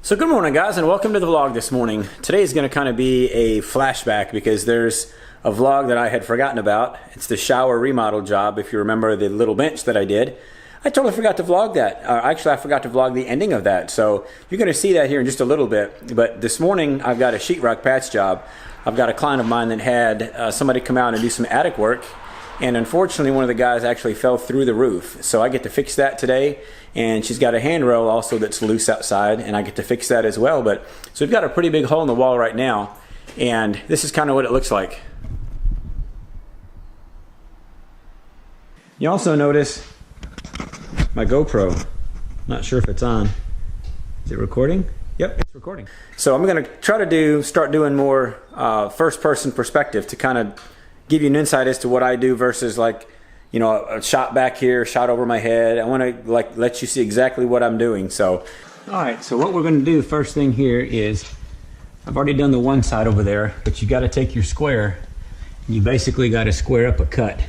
So good morning guys, and welcome to the vlog this morning. Today is going to kind of be a flashback because there's a vlog that I had forgotten about. It's the shower remodel job. If you remember the little bench that I did, I totally forgot to vlog that. Actually, I forgot to vlog the ending of that. So you're going to see that here in just a little bit. But this morning I've got a sheetrock patch job. I've got a client of mine that had somebody come out and do some attic work. And unfortunately, one of the guys actually fell through the roof. So I get to fix that today. And she's got a handrail also that's loose outside, and I get to fix that as well. But so we've got a pretty big hole in the wall right now. And this is kind of what it looks like. You also notice my GoPro. Not sure if it's on. Is it recording? Yep, it's recording. So I'm going to try to start doing more first-person perspective to kind of give you an insight as to what I do versus like, you know, a shot back here, shot over my head. I want to like let you see exactly what I'm doing. So, all right. So what we're going to do first thing here is, I've already done the one side over there, but you got to take your square. And you basically got to square up a cut,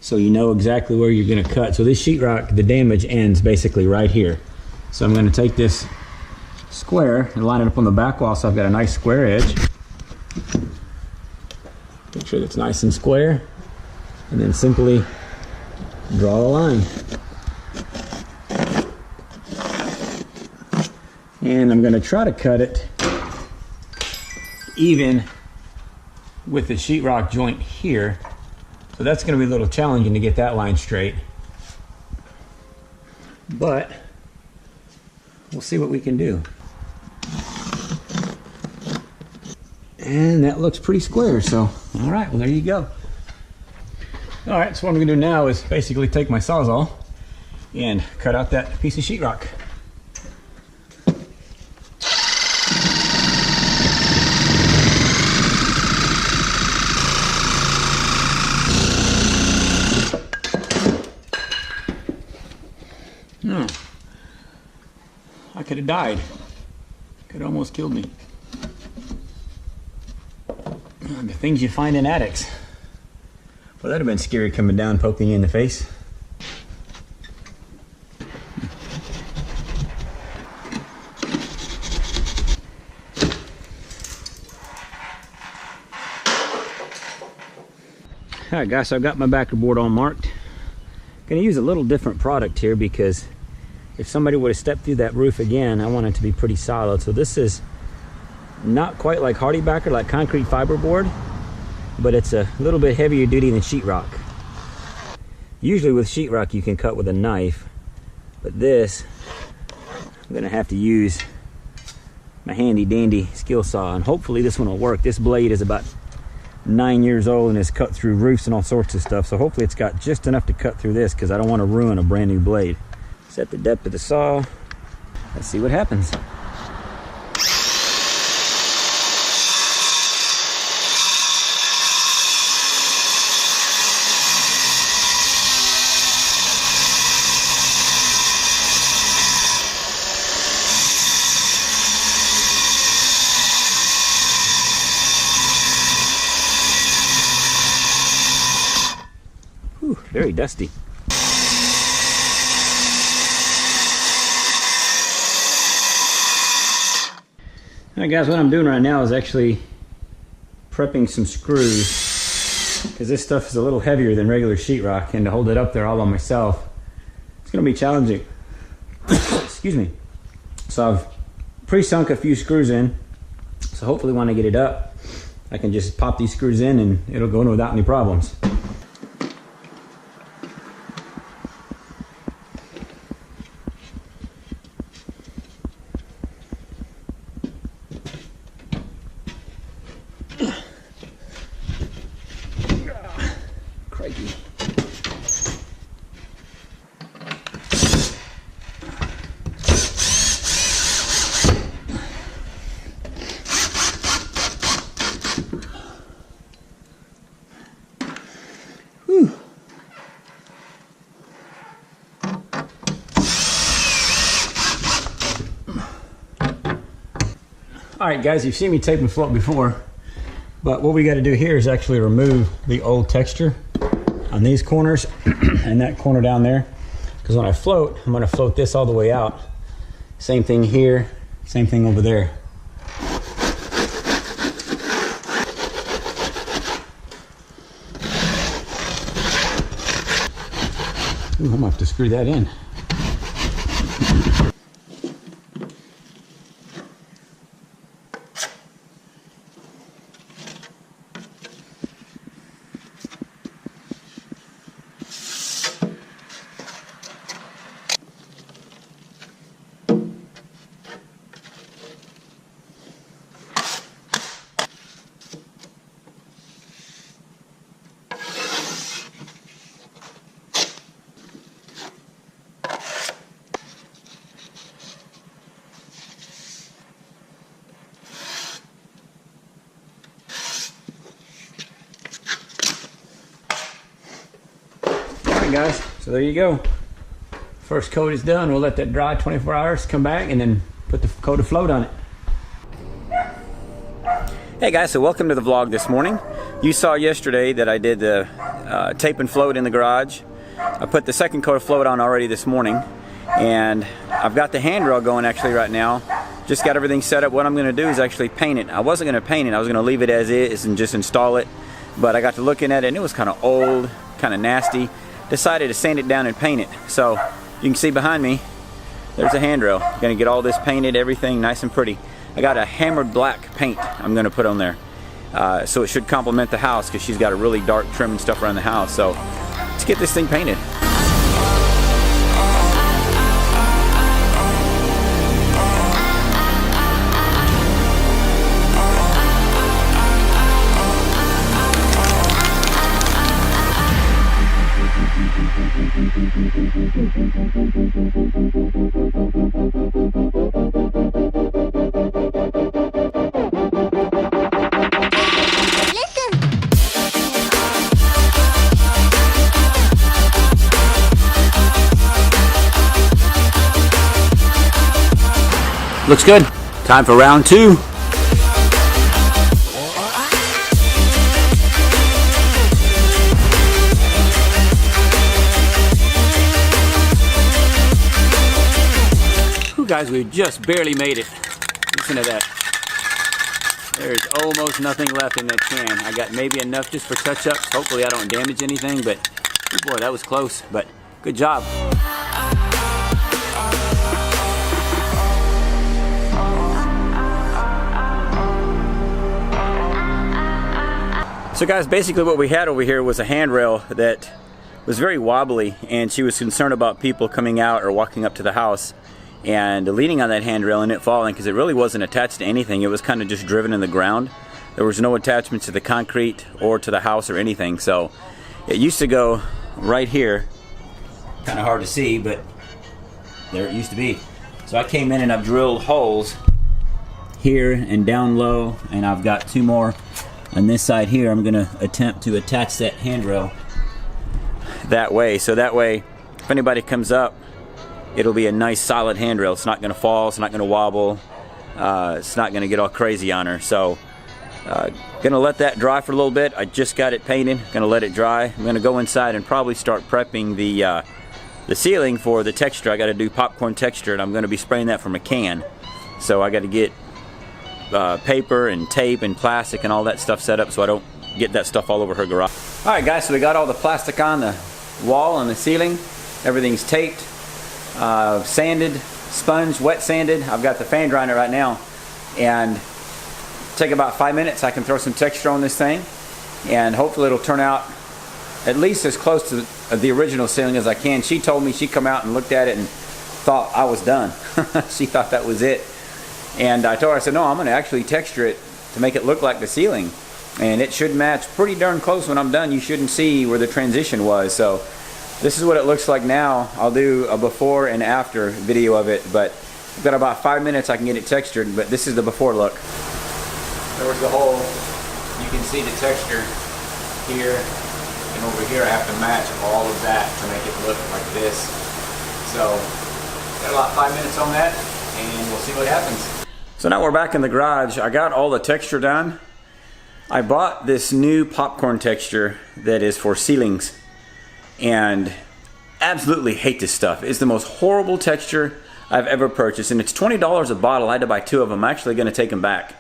so you know exactly where you're going to cut. So this sheetrock, the damage ends basically right here. So I'm going to take this square and line it up on the back wall, so I've got a nice square edge. Make sure that's nice and square, and then simply draw a line. And I'm going to try to cut it even with the sheetrock joint here. So that's going to be a little challenging to get that line straight. But we'll see what we can do. And that looks pretty square, so all right, well there you go. All right, so what I'm gonna do now is basically take my Sawzall and cut out that piece of sheetrock. Oh, I could have died. Could have almost killed me. The things you find in attics. Well, that'd have been scary, coming down, poking you in the face. Alright guys, so I've got my backer board all marked. Gonna use a little different product here because if somebody would have stepped through that roof again, I want it to be pretty solid. So this is not quite like hardy backer, like concrete fiber board, but it's a little bit heavier duty than sheetrock. Usually with sheetrock you can cut with a knife, but this I'm gonna have to use my handy dandy skill saw, and hopefully this one will work. This blade is about 9 years old and has cut through roofs and all sorts of stuff, so hopefully it's got just enough to cut through this, because I don't want to ruin a brand new blade. Set the depth of the saw. Let's see what happens. Whew, very dusty. Alright guys, what I'm doing right now is actually prepping some screws, because this stuff is a little heavier than regular sheetrock, and to hold it up there all by myself, it's going to be challenging. Excuse me. So I've pre-sunk a few screws in, so hopefully when I get it up, I can just pop these screws in and it'll go in without any problems. Crikey. Whew. All right guys, you've seen me tape and float before, but what we got to do here is actually remove the old texture on these corners and that corner down there, because when I float, I'm going to float this all the way out. Same thing here Same thing over there. Ooh, I'm gonna have to screw that in. Guys, so there you go. First coat is done. We'll let that dry 24 hours, come back, and then put the coat of float on it. Hey guys, so welcome to the vlog this morning. You saw yesterday that I did the tape and float in the garage. I put the second coat of float on already this morning, and I've got the handrail going actually right now. Just got everything set up. What I'm going to do is actually paint it. I wasn't going to paint it. I was going to leave it as is and just install it, but I got to looking at it and it was kind of old, kind of nasty. Decided to sand it down and paint it. So you can see behind me, there's a handrail. Gonna get all this painted, everything nice and pretty. I got a hammered black paint I'm gonna put on there. So it should complement the house because she's got a really dark trim and stuff around the house. So let's get this thing painted. Looks good. Time for round two. Guys, we just barely made it. Listen to that. There's almost nothing left in that can. I got maybe enough just for touch-ups. Hopefully I don't damage anything, but oh boy, that was close, but good job. So guys, basically what we had over here was a handrail that was very wobbly, and she was concerned about people coming out or walking up to the house and leaning on that handrail and it falling, because it really wasn't attached to anything. It was kind of just driven in the ground. There was no attachment to the concrete or to the house or anything. So it used to go right here. Kind of hard to see, but there it used to be. So I came in and I've drilled holes here and down low, and I've got two more on this side here. I'm gonna attempt to attach that handrail that way, so that way if anybody comes up, it'll be a nice solid handrail. It's not going to fall, it's not going to wobble, it's not going to get all crazy on her. So going to let that dry for a little bit. I just got it painted, going to let it dry. I'm going to go inside and probably start prepping the ceiling for the texture. I got to do popcorn texture, and I'm going to be spraying that from a can. So I got to get paper and tape and plastic and all that stuff set up so I don't get that stuff all over her garage. Alright guys, so we got all the plastic on the wall and the ceiling. Everything's taped. Sanded, sponge, wet sanded. I've got the fan drying it right now, and take about 5 minutes. I can throw some texture on this thing, and hopefully it'll turn out at least as close to the original ceiling as I can. She told me she'd come out and looked at it and thought I was done. She thought that was it, and I told her, I said, no, I'm going to actually texture it to make it look like the ceiling, and it should match pretty darn close when I'm done. You shouldn't see where the transition was. So this is what it looks like now. I'll do a before and after video of it, but I've got about 5 minutes I can get it textured, but this is the before look. There was the hole. You can see the texture here, and over here I have to match all of that to make it look like this. So, got about 5 minutes on that, and we'll see what happens. So now we're back in the garage. I got all the texture done. I bought this new popcorn texture that is for ceilings, and absolutely hate this stuff. It's the most horrible texture I've ever purchased, and it's $20 a bottle. I had to buy 2 of them. I'm actually going to take them back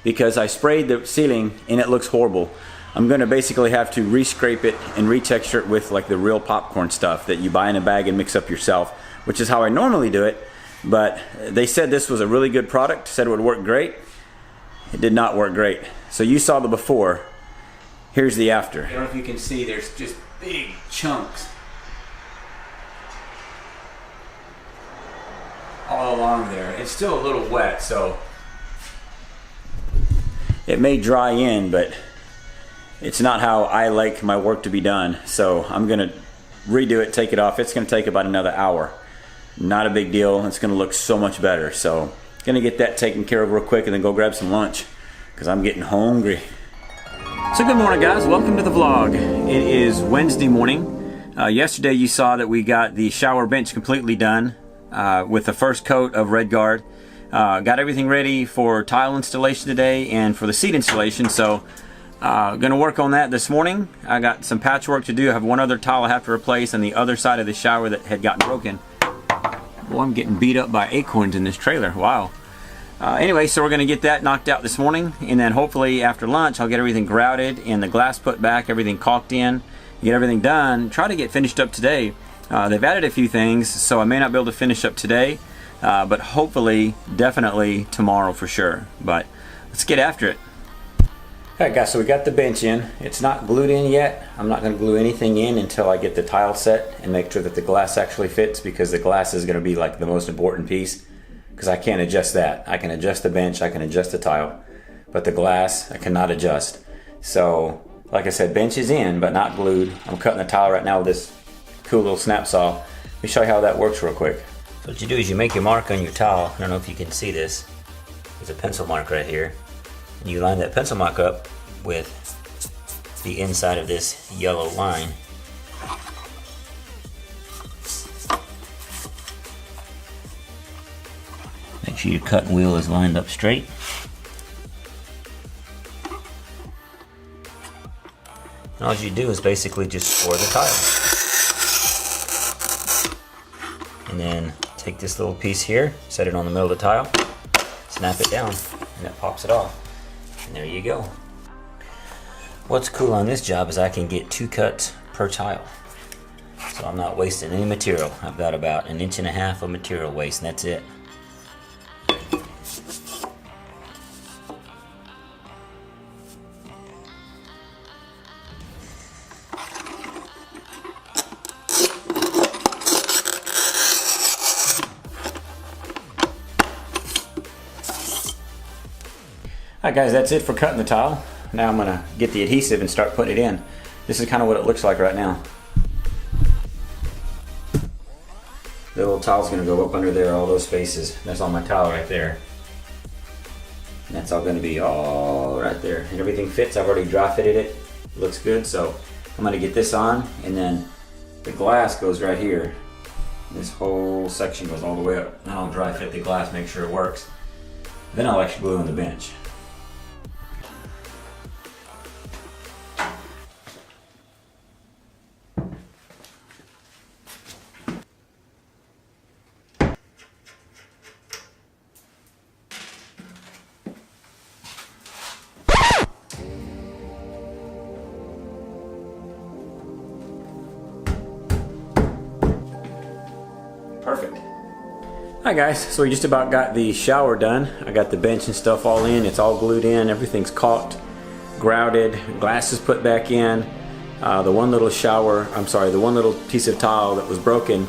because I sprayed the ceiling and it looks horrible. I'm going to basically have to re-scrape it and retexture it with like the real popcorn stuff that you buy in a bag and mix up yourself, which is how I normally do it. But they said this was a really good product, said it would work great. It did not work great. So you saw the before. Here's the after. I don't know if you can see, there's just big chunks all along there. It's still a little wet, so it may dry in, but it's not how I like my work to be done. So I'm gonna redo it, take it off. It's gonna take about another hour. Not a big deal. It's gonna look so much better. So gonna get that taken care of real quick and then go grab some lunch because I'm getting hungry. So good morning, guys. Welcome to the vlog. It is Wednesday morning. Yesterday you saw that we got the shower bench completely done with the first coat of Red Guard. Got everything ready for tile installation today and for the seat installation. So gonna work on that this morning. I got some patchwork to do. I have one other tile I have to replace on the other side of the shower that had gotten broken. Boy, I'm getting beat up by acorns in this trailer. Wow. Anyway, so we're going to get that knocked out this morning, and then hopefully after lunch I'll get everything grouted and the glass put back, everything caulked in, get everything done, try to get finished up today. They've added a few things, so I may not be able to finish up today, but hopefully, definitely tomorrow for sure. But let's get after it. Alright guys, so we got the bench in. It's not glued in yet. I'm not going to glue anything in until I get the tile set and make sure that the glass actually fits, because the glass is going to be like the most important piece. Because I can't adjust that. I can adjust the bench, I can adjust the tile, but the glass I cannot adjust. So, like I said, bench is in, but not glued. I'm cutting the tile right now with this cool little snap saw. Let me show you how that works real quick. So what you do is you make your mark on your tile. I don't know if you can see this. There's a pencil mark right here. And you line that pencil mark up with the inside of this yellow line. Make sure your cut wheel is lined up straight. And all you do is basically just score the tile. And then take this little piece here, set it on the middle of the tile, snap it down, and it pops it off. And there you go. What's cool on this job is I can get 2 cuts per tile. So I'm not wasting any material. I've got about 1.5 inches of material waste, and that's it. Alright guys, that's it for cutting the tile. Now I'm going to get the adhesive and start putting it in. This is kind of what it looks like right now. The little tile's going to go up under there, all those spaces. That's on my tile right there. And that's all going to be all right there. And everything fits. I've already dry fitted it. It looks good. So I'm going to get this on, and then the glass goes right here. This whole section goes all the way up. Now I'll dry fit the glass, make sure it works. Then I'll actually glue on the bench. Perfect. Hi guys, so we just about got the shower done. I got the bench and stuff all in. It's all glued in. Everything's caulked, grouted, glass is put back in. The one little piece of tile that was broken,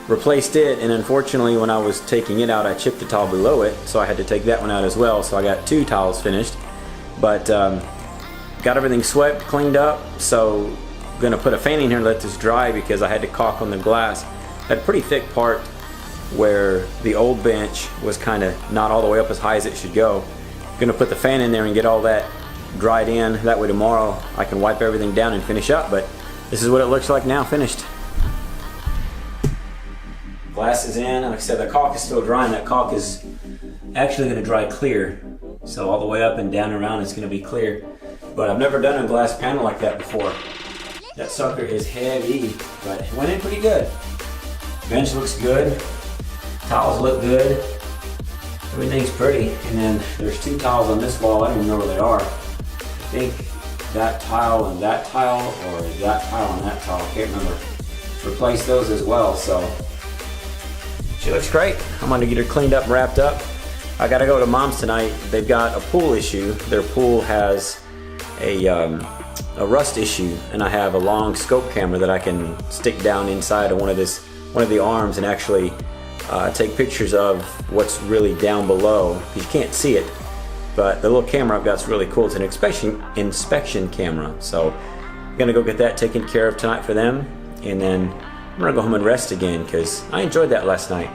replaced it, and unfortunately when I was taking it out I chipped the tile below it, so I had to take that one out as well. So I got 2 tiles finished, but got everything swept, cleaned up. So I'm gonna put a fan in here and let this dry because I had to caulk on the glass. Had a pretty thick part where the old bench was kind of not all the way up as high as it should go. Gonna put the fan in there and get all that dried in. That way tomorrow I can wipe everything down and finish up. But this is what it looks like now, finished. Glass is in. Like I said, the caulk is still drying. That caulk is actually gonna dry clear. So all the way up and down and around it's gonna be clear. But I've never done a glass panel like that before. That sucker is heavy, but it went in pretty good. Bench looks good. Tiles look good. Everything's pretty. And then there's 2 tiles on this wall. I don't even know where they are. I think that tile and that tile, or that tile and that tile. I can't remember. Replace those as well. So she looks great. I'm gonna get her cleaned up and wrapped up. I gotta go to Mom's tonight. They've got a pool issue. Their pool has a rust issue, and I have a long scope camera that I can stick down inside of one of the arms and actually take pictures of what's really down below. You can't see it, but the little camera I've got is really cool. It's an inspection camera. So I'm gonna go get that taken care of tonight for them, and then I'm gonna go home and rest again because I enjoyed that last night.